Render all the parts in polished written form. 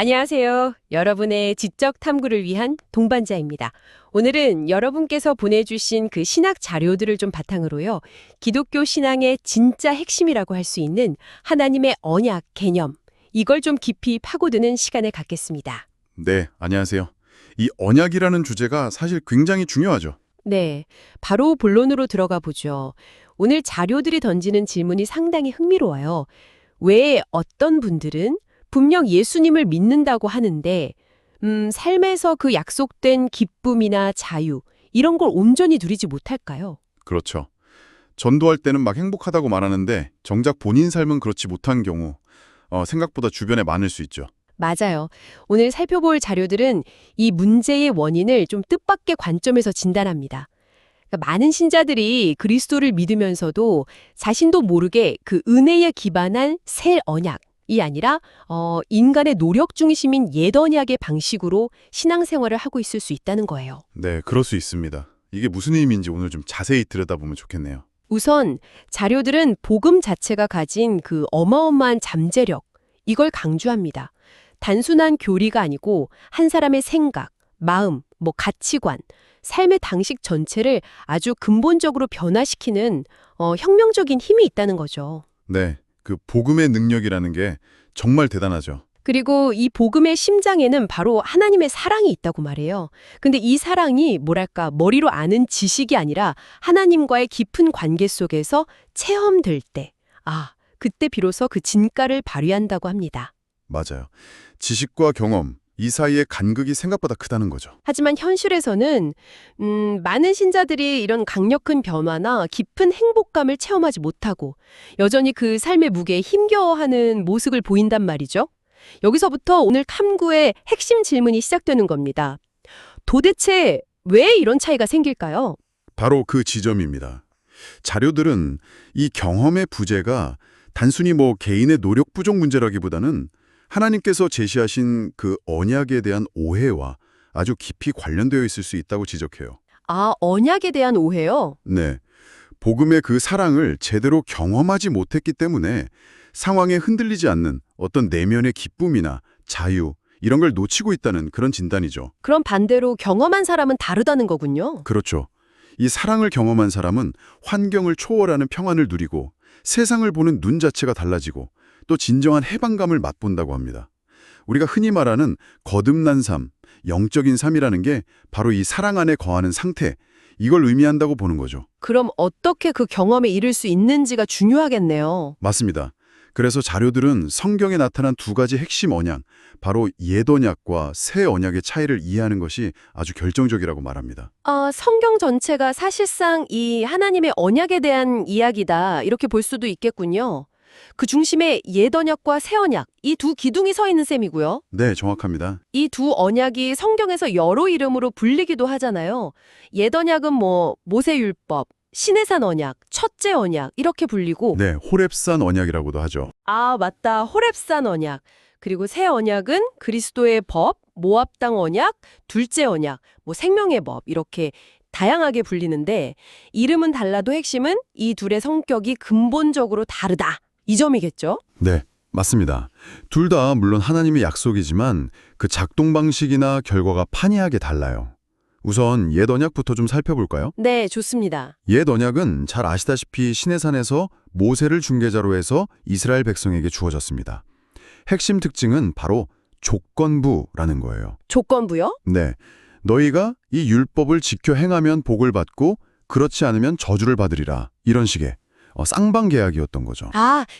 안녕하세요. 여러분의 지적 탐구를 위한 동반자입니다. 오늘은 여러분께서 보내주신 그 신학 자료들을 좀 바탕으로요. 기독교 신앙의 진짜 핵심이라고 할 수 있는 하나님의 언약 개념, 이걸 좀 깊이 파고드는 시간을 갖겠습니다. 네, 안녕하세요. 이 언약이라는 주제가 사실 굉장히 중요하죠. 네, 바로 본론으로 들어가 보죠. 오늘 자료들이 던지는 질문이 상당히 흥미로워요. 왜 어떤 분들은 분명 예수님을 믿는다고 하는데 삶에서 그 약속된 기쁨이나 자유 이런 걸 온전히 누리지 못할까요? 그렇죠. 전도할 때는 막 행복하다고 말하는데 정작 본인 삶은 그렇지 못한 경우 생각보다 주변에 많을 수 있죠. 맞아요. 오늘 살펴볼 자료들은 이 문제의 원인을 좀 뜻밖의 관점에서 진단합니다. 그러니까 많은 신자들이 그리스도를 믿으면서도 자신도 모르게 그 은혜에 기반한 새 언약이 아니라 인간의 노력 중심인 옛 언약의 방식으로 신앙생활을 하고 있을 수 있다는 거예요. 네, 그럴 수 있습니다. 이게 무슨 의미인지 오늘 좀 자세히 들여다보면 좋겠네요. 우선 자료들은 복음 자체가 가진 그 어마어마한 잠재력, 이걸 강조합니다. 단순한 교리가 아니고 한 사람의 생각, 마음, 가치관, 삶의 당식 전체를 아주 근본적으로 변화시키는 혁명적인 힘이 있다는 거죠. 네, 그 복음의 능력이라는 게 정말 대단하죠. 그리고 이 복음의 심장에는 바로 하나님의 사랑이 있다고 말해요. 근데 이 사랑이 뭐랄까 머리로 아는 지식이 아니라 하나님과의 깊은 관계 속에서 체험될 때, 그때 비로소 그 진가를 발휘한다고 합니다. 맞아요. 지식과 경험, 이 사이의 간극이 생각보다 크다는 거죠. 하지만 현실에서는 많은 신자들이 이런 강력한 변화나 깊은 행복감을 체험하지 못하고 여전히 그 삶의 무게에 힘겨워하는 모습을 보인단 말이죠. 여기서부터 오늘 탐구의 핵심 질문이 시작되는 겁니다. 도대체 왜 이런 차이가 생길까요? 바로 그 지점입니다. 자료들은 이 경험의 부재가 단순히 개인의 노력 부족 문제라기보다는 하나님께서 제시하신 그 언약에 대한 오해와 아주 깊이 관련되어 있을 수 있다고 지적해요. 언약에 대한 오해요? 네. 복음의 그 사랑을 제대로 경험하지 못했기 때문에 상황에 흔들리지 않는 어떤 내면의 기쁨이나 자유, 이런 걸 놓치고 있다는 그런 진단이죠. 그럼 반대로 경험한 사람은 다르다는 거군요. 그렇죠. 이 사랑을 경험한 사람은 환경을 초월하는 평안을 누리고 세상을 보는 눈 자체가 달라지고 또 진정한 해방감을 맛본다고 합니다. 우리가 흔히 말하는 거듭난 삶, 영적인 삶이라는 게 바로 이 사랑 안에 거하는 상태, 이걸 의미한다고 보는 거죠. 그럼 어떻게 그 경험에 이를 수 있는지가 중요하겠네요. 맞습니다. 그래서 자료들은 성경에 나타난 두 가지 핵심 언약, 바로 옛 언약과 새 언약의 차이를 이해하는 것이 아주 결정적이라고 말합니다. 성경 전체가 사실상 이 하나님의 언약에 대한 이야기다, 이렇게 볼 수도 있겠군요. 그 중심에 옛 언약과 새 언약, 이 두 기둥이 서 있는 셈이고요. 네, 정확합니다. 이 두 언약이 성경에서 여러 이름으로 불리기도 하잖아요. 옛 언약은 모세율법, 시내산 언약, 첫째 언약 이렇게 불리고 네, 호렙산 언약이라고도 하죠. 맞다. 호렙산 언약. 그리고 새 언약은 그리스도의 법, 모압 땅 언약, 둘째 언약, 생명의 법 이렇게 다양하게 불리는데 이름은 달라도 핵심은 이 둘의 성격이 근본적으로 다르다. 이 점이겠죠? 네, 맞습니다. 둘 다 물론 하나님의 약속이지만 그 작동 방식이나 결과가 판이하게 달라요. 우선 옛 언약부터 좀 살펴볼까요? 네, 좋습니다. 옛 언약은 잘 아시다시피 시내산에서 모세를 중개자로 해서 이스라엘 백성에게 주어졌습니다. 핵심 특징은 바로 조건부라는 거예요. 조건부요? 네, 너희가 이 율법을 지켜 행하면 복을 받고 그렇지 않으면 저주를 받으리라. 이런 식의 쌍방 계약이었던 거죠.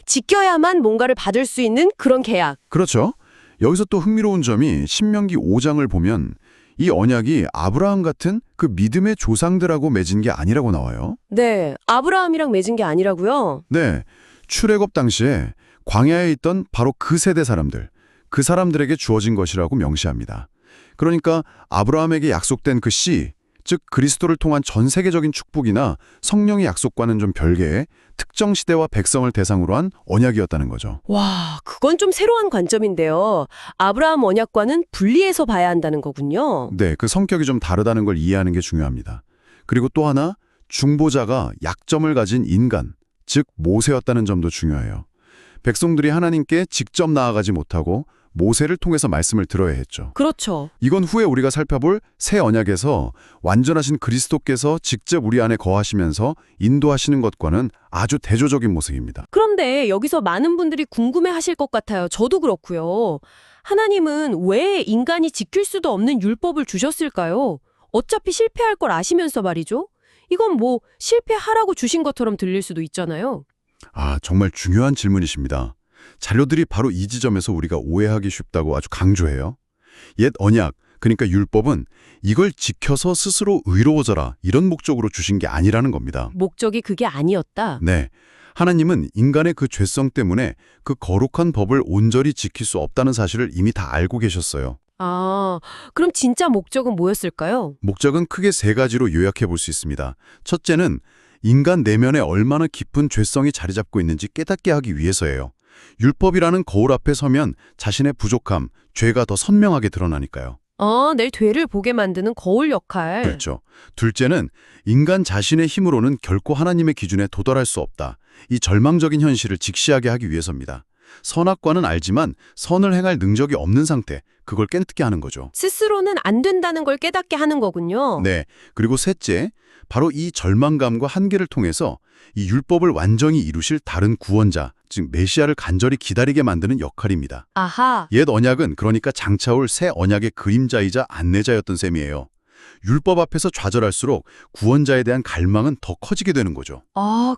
지켜야만 뭔가를 받을 수 있는 그런 계약. 그렇죠. 여기서 또 흥미로운 점이 신명기 5장을 보면 이 언약이 아브라함 같은 그 믿음의 조상들하고 맺은 게 아니라고 나와요. 네, 아브라함이랑 맺은 게 아니라고요? 네, 출애굽 당시에 광야에 있던 바로 그 세대 사람들, 그 사람들에게 주어진 것이라고 명시합니다. 그러니까 아브라함에게 약속된 그 씨, 즉 그리스도를 통한 전 세계적인 축복이나 성령의 약속과는 좀 별개의 특정 시대와 백성을 대상으로 한 언약이었다는 거죠. 와, 그건 좀 새로운 관점인데요. 아브라함 언약과는 분리해서 봐야 한다는 거군요. 네, 그 성격이 좀 다르다는 걸 이해하는 게 중요합니다. 그리고 또 하나, 중보자가 약점을 가진 인간, 즉 모세였다는 점도 중요해요. 백성들이 하나님께 직접 나아가지 못하고 모세를 통해서 말씀을 들어야 했죠. 그렇죠. 이건 후에 우리가 살펴볼 새 언약에서 완전하신 그리스도께서 직접 우리 안에 거하시면서 인도하시는 것과는 아주 대조적인 모습입니다. 그런데 여기서 많은 분들이 궁금해하실 것 같아요. 저도 그렇고요. 하나님은 왜 인간이 지킬 수도 없는 율법을 주셨을까요? 어차피 실패할 걸 아시면서 말이죠. 이건 뭐 실패하라고 주신 것처럼 들릴 수도 있잖아요. 정말 중요한 질문이십니다. 자료들이 바로 이 지점에서 우리가 오해하기 쉽다고 아주 강조해요. 옛 언약, 그러니까 율법은 이걸 지켜서 스스로 의로워져라 이런 목적으로 주신 게 아니라는 겁니다. 목적이 그게 아니었다. 네, 하나님은 인간의 그 죄성 때문에 그 거룩한 법을 온전히 지킬 수 없다는 사실을 이미 다 알고 계셨어요. 그럼 진짜 목적은 뭐였을까요? 목적은 크게 세 가지로 요약해 볼 수 있습니다. 첫째는 인간 내면에 얼마나 깊은 죄성이 자리 잡고 있는지 깨닫게 하기 위해서예요. 율법이라는 거울 앞에 서면 자신의 부족함, 죄가 더 선명하게 드러나니까요. 내 죄를 보게 만드는 거울 역할. 그렇죠. 둘째는 인간 자신의 힘으로는 결코 하나님의 기준에 도달할 수 없다. 이 절망적인 현실을 직시하게 하기 위해서입니다. 선악과는 알지만 선을 행할 능력이 없는 상태, 그걸 깨닫게 하는 거죠. 스스로는 안 된다는 걸 깨닫게 하는 거군요. 네. 그리고 셋째, 바로 이 절망감과 한계를 통해서 이 율법을 완전히 이루실 다른 구원자, 즉 메시아를 간절히 기다리게 만드는 역할입니다. 아하. 옛 언약은 그러니까 장차올 새 언약의 그림자이자 안내자였던 셈이에요. 율법 앞에서 좌절할수록 구원자에 대한 갈망은 더 커지게 되는 거죠.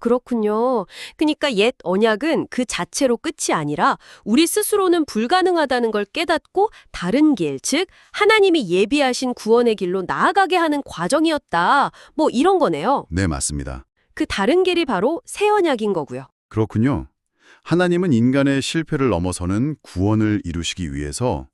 그렇군요. 그러니까 옛 언약은 그 자체로 끝이 아니라 우리 스스로는 불가능하다는 걸 깨닫고 다른 길, 즉 하나님이 예비하신 구원의 길로 나아가게 하는 과정이었다. 뭐 이런 거네요. 네, 맞습니다. 그 다른 길이 바로 새 언약인 거고요. 그렇군요. 하나님은 인간의 실패를 넘어서는 구원을 이루시기 위해서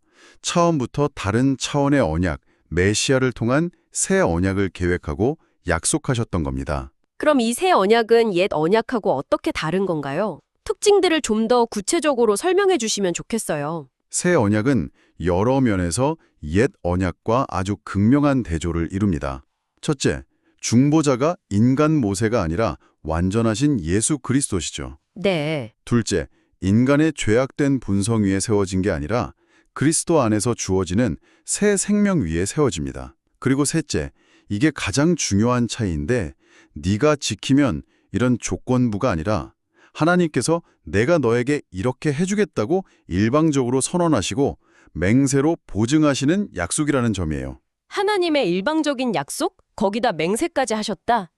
처음부터 다른 차원의 언약, 메시아를 통한 새 언약을 계획하고 약속하셨던 겁니다. 그럼 이 새 언약은 옛 언약하고 어떻게 다른 건가요? 특징들을 좀 더 구체적으로 설명해 주시면 좋겠어요. 새 언약은 여러 면에서 옛 언약과 아주 극명한 대조를 이룹니다. 첫째, 중보자가 인간 모세가 아니라 완전하신 예수 그리스도시죠. 네. 둘째, 인간의 죄악된 본성 위에 세워진 게 아니라 그리스도 안에서 주어지는 새 생명 위에 세워집니다. 그리고 셋째, 이게 가장 중요한 차이인데 네가 지키면 이런 조건부가 아니라 하나님께서 내가 너에게 이렇게 해주겠다고 일방적으로 선언하시고 맹세로 보증하시는 약속이라는 점이에요. 하나님의 일방적인 약속? 거기다 맹세까지 하셨다.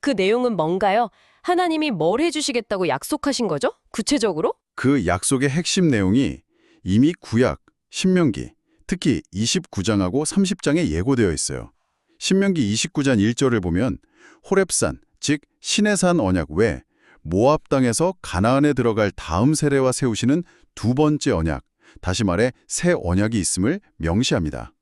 그 내용은 뭔가요? 하나님이 뭘 해주시겠다고 약속하신 거죠? 구체적으로? 그 약속의 핵심 내용이 이미 구약, 신명기, 특히 29장하고 30장에 예고되어 있어요. 신명기 29장 1절을 보면 호렙산, 즉 시내산 언약 외 모압 땅에서 가나안에 들어갈 다음 세대와 세우시는 두 번째 언약, 다시 말해 새 언약이 있음을 명시합니다.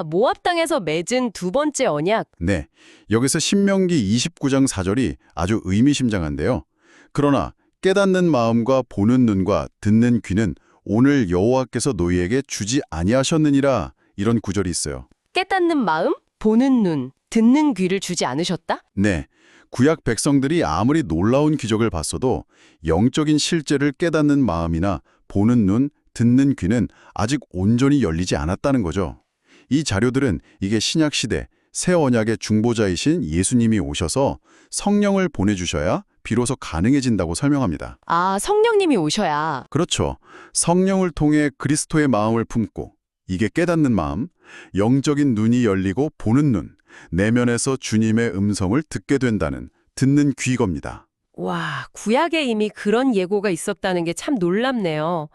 모압 땅에서 맺은 두 번째 언약. 네, 여기서 신명기 29장 4절이 아주 의미심장한데요. 그러나 깨닫는 마음과 보는 눈과 듣는 귀는 오늘 여호와께서 너희에게 주지 아니하셨느니라, 이런 구절이 있어요. 깨닫는 마음, 보는 눈, 듣는 귀를 주지 않으셨다? 네, 구약 백성들이 아무리 놀라운 기적을 봤어도 영적인 실제를 깨닫는 마음이나 보는 눈, 듣는 귀는 아직 온전히 열리지 않았다는 거죠. 이 자료들은 이게 신약시대 새 언약의 중보자이신 예수님이 오셔서 성령을 보내주셔야 비로소 가능해진다고 설명합니다. 성령님이 오셔야. 그렇죠. 성령을 통해 그리스도의 마음을 품고, 이게 깨닫는 마음, 영적인 눈이 열리고 보는 눈, 내면에서 주님의 음성을 듣게 된다는 듣는 귀겁니다. 와, 구약에 이미 그런 예고가 있었다는 게 참 놀랍네요.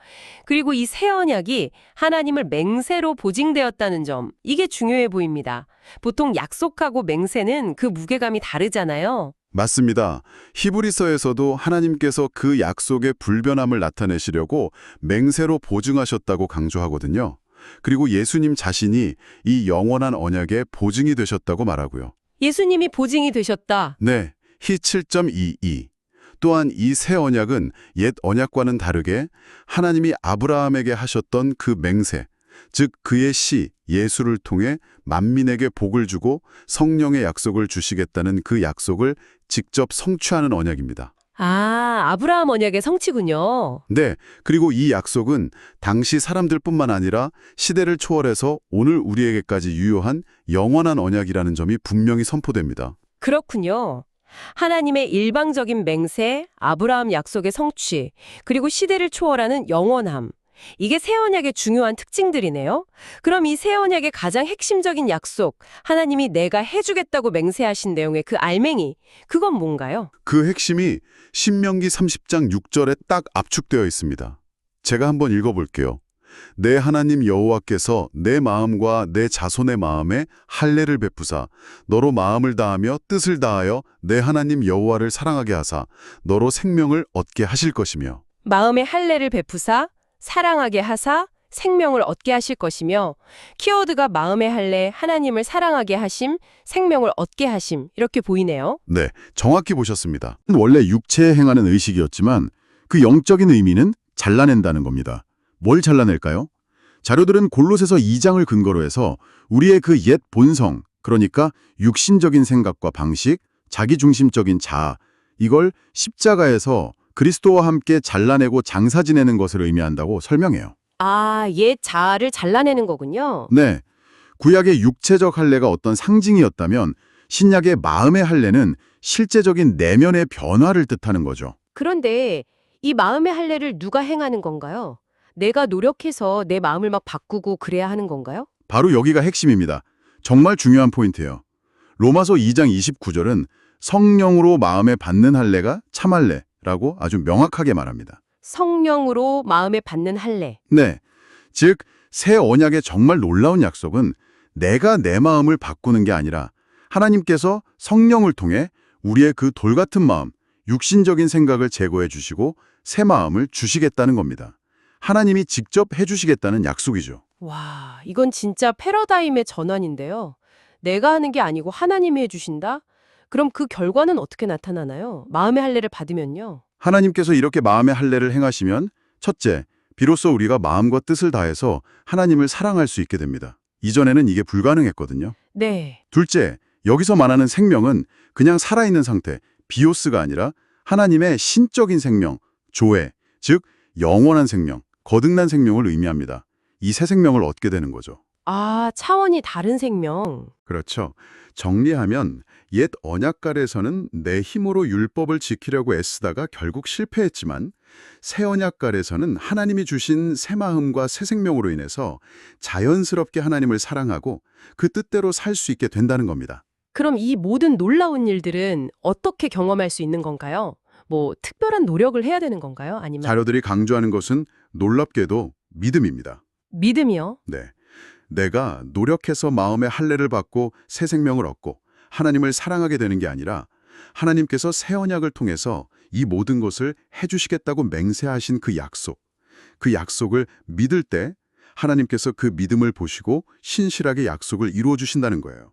그리고 이 새 언약이 하나님을 맹세로 보증되었다는 점, 이게 중요해 보입니다. 보통 약속하고 맹세는 그 무게감이 다르잖아요. 맞습니다. 히브리서에서도 하나님께서 그 약속의 불변함을 나타내시려고 맹세로 보증하셨다고 강조하거든요. 그리고 예수님 자신이 이 영원한 언약의 보증이 되셨다고 말하고요. 예수님이 보증이 되셨다. 네, 히 7.22. 또한 이 새 언약은 옛 언약과는 다르게 하나님이 아브라함에게 하셨던 그 맹세, 즉 그의 씨 예수를 통해 만민에게 복을 주고 성령의 약속을 주시겠다는 그 약속을 직접 성취하는 언약입니다. 아브라함 언약의 성취군요. 네, 그리고 이 약속은 당시 사람들뿐만 아니라 시대를 초월해서 오늘 우리에게까지 유효한 영원한 언약이라는 점이 분명히 선포됩니다. 그렇군요. 하나님의 일방적인 맹세, 아브라함 약속의 성취, 그리고 시대를 초월하는 영원함. 이게 새 언약의 중요한 특징들이네요. 그럼 이 새 언약의 가장 핵심적인 약속, 하나님이 내가 해주겠다고 맹세하신 내용의 그 알맹이, 그건 뭔가요? 그 핵심이 신명기 30장 6절에 딱 압축되어 있습니다. 제가 한번 읽어볼게요. 내 하나님 여호와께서 내 마음과 내 자손의 마음에 할례를 베푸사 너로 마음을 다하며 뜻을 다하여 내 하나님 여호와를 사랑하게 하사 너로 생명을 얻게 하실 것이며. 마음의 할례를 베푸사, 사랑하게 하사, 생명을 얻게 하실 것이며, 키워드가 마음의 할례, 하나님을 사랑하게 하심, 생명을 얻게 하심, 이렇게 보이네요. 네, 정확히 보셨습니다. 원래 육체에 행하는 의식이었지만 그 영적인 의미는 잘라낸다는 겁니다. 뭘 잘라낼까요? 자료들은 골로새서 2장을 근거로 해서 우리의 그 옛 본성, 그러니까 육신적인 생각과 방식, 자기중심적인 자아, 이걸 십자가에서 그리스도와 함께 잘라내고 장사 지내는 것을 의미한다고 설명해요. 옛 자아를 잘라내는 거군요. 네, 구약의 육체적 할례가 어떤 상징이었다면 신약의 마음의 할례는 실제적인 내면의 변화를 뜻하는 거죠. 그런데 이 마음의 할례를 누가 행하는 건가요? 내가 노력해서 내 마음을 막 바꾸고 그래야 하는 건가요? 바로 여기가 핵심입니다. 정말 중요한 포인트예요. 로마서 2장 29절은 성령으로 마음에 받는 할례가 참할례라고 아주 명확하게 말합니다. 성령으로 마음에 받는 할례. 네, 즉 새 언약의 정말 놀라운 약속은 내가 내 마음을 바꾸는 게 아니라 하나님께서 성령을 통해 우리의 그 돌같은 마음, 육신적인 생각을 제거해 주시고 새 마음을 주시겠다는 겁니다. 하나님이 직접 해주시겠다는 약속이죠. 와, 이건 진짜 패러다임의 전환인데요. 내가 하는 게 아니고 하나님이 해주신다? 그럼 그 결과는 어떻게 나타나나요? 마음의 할례를 받으면요. 하나님께서 이렇게 마음의 할례를 행하시면 첫째, 비로소 우리가 마음과 뜻을 다해서 하나님을 사랑할 수 있게 됩니다. 이전에는 이게 불가능했거든요. 네. 둘째, 여기서 말하는 생명은 그냥 살아있는 상태, 비오스가 아니라 하나님의 신적인 생명, 조회, 즉 영원한 생명, 거듭난 생명을 의미합니다. 이 새 생명을 얻게 되는 거죠. 차원이 다른 생명. 그렇죠. 정리하면 옛 언약갈에서는 내 힘으로 율법을 지키려고 애쓰다가 결국 실패했지만 새 언약갈에서는 하나님이 주신 새 마음과 새 생명으로 인해서 자연스럽게 하나님을 사랑하고 그 뜻대로 살 수 있게 된다는 겁니다. 그럼 이 모든 놀라운 일들은 어떻게 경험할 수 있는 건가요? 특별한 노력을 해야 되는 건가요? 아니면 자료들이 강조하는 것은 놀랍게도 믿음입니다. 믿음이요? 네. 내가 노력해서 마음의 할례를 받고 새 생명을 얻고 하나님을 사랑하게 되는 게 아니라 하나님께서 새 언약을 통해서 이 모든 것을 해주시겠다고 맹세하신 그 약속을 믿을 때 하나님께서 그 믿음을 보시고 신실하게 약속을 이루어 주신다는 거예요.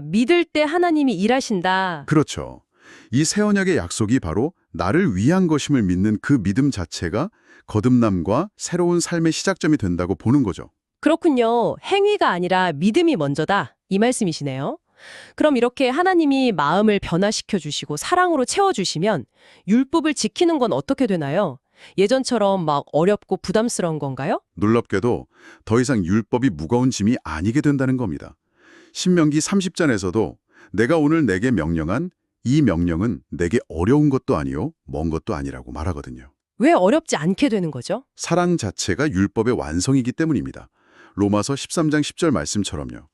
믿을 때 하나님이 일하신다. 그렇죠. 이 새 언약의 약속이 바로 나를 위한 것임을 믿는 그 믿음 자체가 거듭남과 새로운 삶의 시작점이 된다고 보는 거죠. 그렇군요. 행위가 아니라 믿음이 먼저다. 이 말씀이시네요. 그럼 이렇게 하나님이 마음을 변화시켜 주시고 사랑으로 채워주시면 율법을 지키는 건 어떻게 되나요? 예전처럼 막 어렵고 부담스러운 건가요? 놀랍게도 더 이상 율법이 무거운 짐이 아니게 된다는 겁니다. 신명기 30장에서도 내가 오늘 내게 명령한 이 명령은 내게 어려운 것도 아니요 먼 것도 아니라고 말하거든요. 왜 어렵지 않게 되는 거죠? 사랑 자체가 율법의 완성이기 때문입니다. 로마서 13장 10절 말씀처럼요.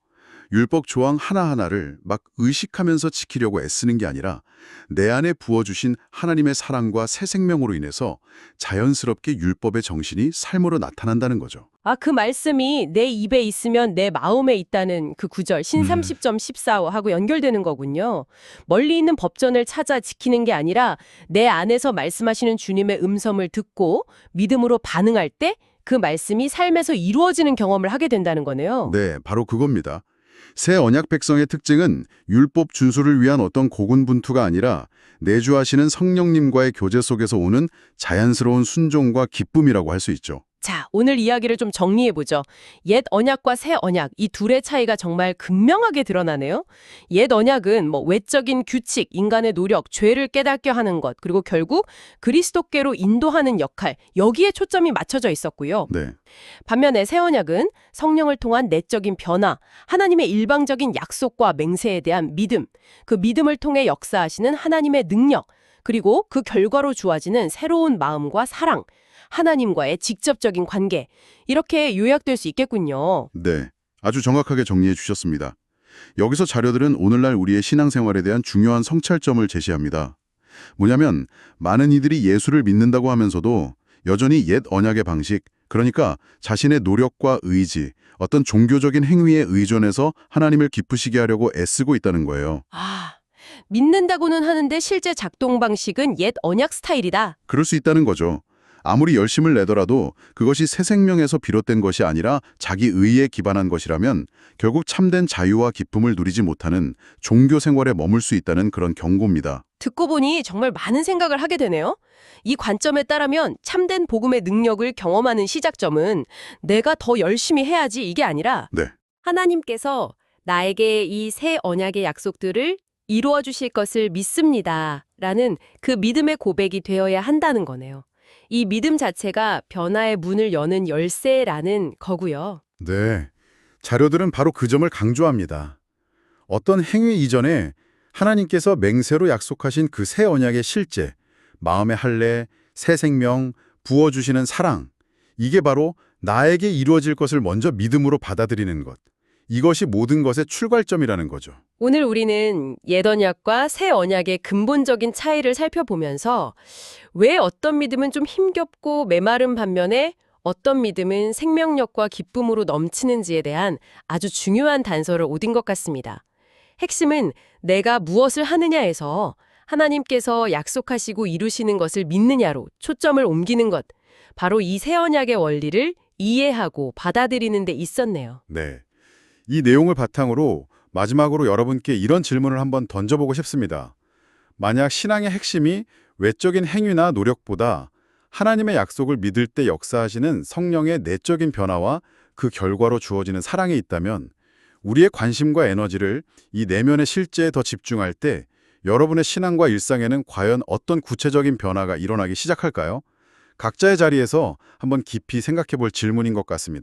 율법 조항 하나하나를 막 의식하면서 지키려고 애쓰는 게 아니라 내 안에 부어주신 하나님의 사랑과 새 생명으로 인해서 자연스럽게 율법의 정신이 삶으로 나타난다는 거죠. 그 말씀이 내 입에 있으면 내 마음에 있다는 그 구절 신30점 14하고 연결되는 거군요. 멀리 있는 법전을 찾아 지키는 게 아니라 내 안에서 말씀하시는 주님의 음성을 듣고 믿음으로 반응할 때 그 말씀이 삶에서 이루어지는 경험을 하게 된다는 거네요. 네, 바로 그겁니다. 새 언약 백성의 특징은 율법 준수를 위한 어떤 고군분투가 아니라 내주하시는 성령님과의 교제 속에서 오는 자연스러운 순종과 기쁨이라고 할 수 있죠. 자, 오늘 이야기를 좀 정리해보죠. 옛 언약과 새 언약, 이 둘의 차이가 정말 극명하게 드러나네요. 옛 언약은 외적인 규칙, 인간의 노력, 죄를 깨닫게 하는 것, 그리고 결국 그리스도께로 인도하는 역할, 여기에 초점이 맞춰져 있었고요. 네. 반면에 새 언약은 성령을 통한 내적인 변화, 하나님의 일방적인 약속과 맹세에 대한 믿음, 그 믿음을 통해 역사하시는 하나님의 능력, 그리고 그 결과로 주어지는 새로운 마음과 사랑, 하나님과의 직접적인 관계, 이렇게 요약될 수 있겠군요. 네. 아주 정확하게 정리해 주셨습니다. 여기서 자료들은 오늘날 우리의 신앙생활에 대한 중요한 성찰점을 제시합니다. 뭐냐면 많은 이들이 예수를 믿는다고 하면서도 여전히 옛 언약의 방식, 그러니까 자신의 노력과 의지, 어떤 종교적인 행위에 의존해서 하나님을 기쁘시게 하려고 애쓰고 있다는 거예요. 아, 믿는다고는 하는데 실제 작동 방식은 옛 언약 스타일이다. 그럴 수 있다는 거죠. 아무리 열심을 내더라도 그것이 새 생명에서 비롯된 것이 아니라 자기 의에 기반한 것이라면 결국 참된 자유와 기쁨을 누리지 못하는 종교 생활에 머물 수 있다는 그런 경고입니다. 듣고 보니 정말 많은 생각을 하게 되네요. 이 관점에 따르면 참된 복음의 능력을 경험하는 시작점은 내가 더 열심히 해야지 이게 아니라 네. 하나님께서 나에게 이 새 언약의 약속들을 이루어 주실 것을 믿습니다. 라는 그 믿음의 고백이 되어야 한다는 거네요. 이 믿음 자체가 변화의 문을 여는 열쇠라는 거고요. 네. 자료들은 바로 그 점을 강조합니다. 어떤 행위 이전에 하나님께서 맹세로 약속하신 그 새 언약의 실제, 마음의 할례, 새 생명, 부어주시는 사랑, 이게 바로 나에게 이루어질 것을 먼저 믿음으로 받아들이는 것. 이것이 모든 것의 출발점이라는 거죠. 오늘 우리는 옛 언약과 새 언약의 근본적인 차이를 살펴보면서 왜 어떤 믿음은 좀 힘겹고 메마른 반면에 어떤 믿음은 생명력과 기쁨으로 넘치는지에 대한 아주 중요한 단서를 얻은 것 같습니다. 핵심은 내가 무엇을 하느냐에서 하나님께서 약속하시고 이루시는 것을 믿느냐로 초점을 옮기는 것. 바로 이 새 언약의 원리를 이해하고 받아들이는 데 있었네요. 네. 이 내용을 바탕으로 마지막으로 여러분께 이런 질문을 한번 던져보고 싶습니다. 만약 신앙의 핵심이 외적인 행위나 노력보다 하나님의 약속을 믿을 때 역사하시는 성령의 내적인 변화와 그 결과로 주어지는 사랑에 있다면 우리의 관심과 에너지를 이 내면의 실제에 더 집중할 때 여러분의 신앙과 일상에는 과연 어떤 구체적인 변화가 일어나기 시작할까요? 각자의 자리에서 한번 깊이 생각해 볼 질문인 것 같습니다.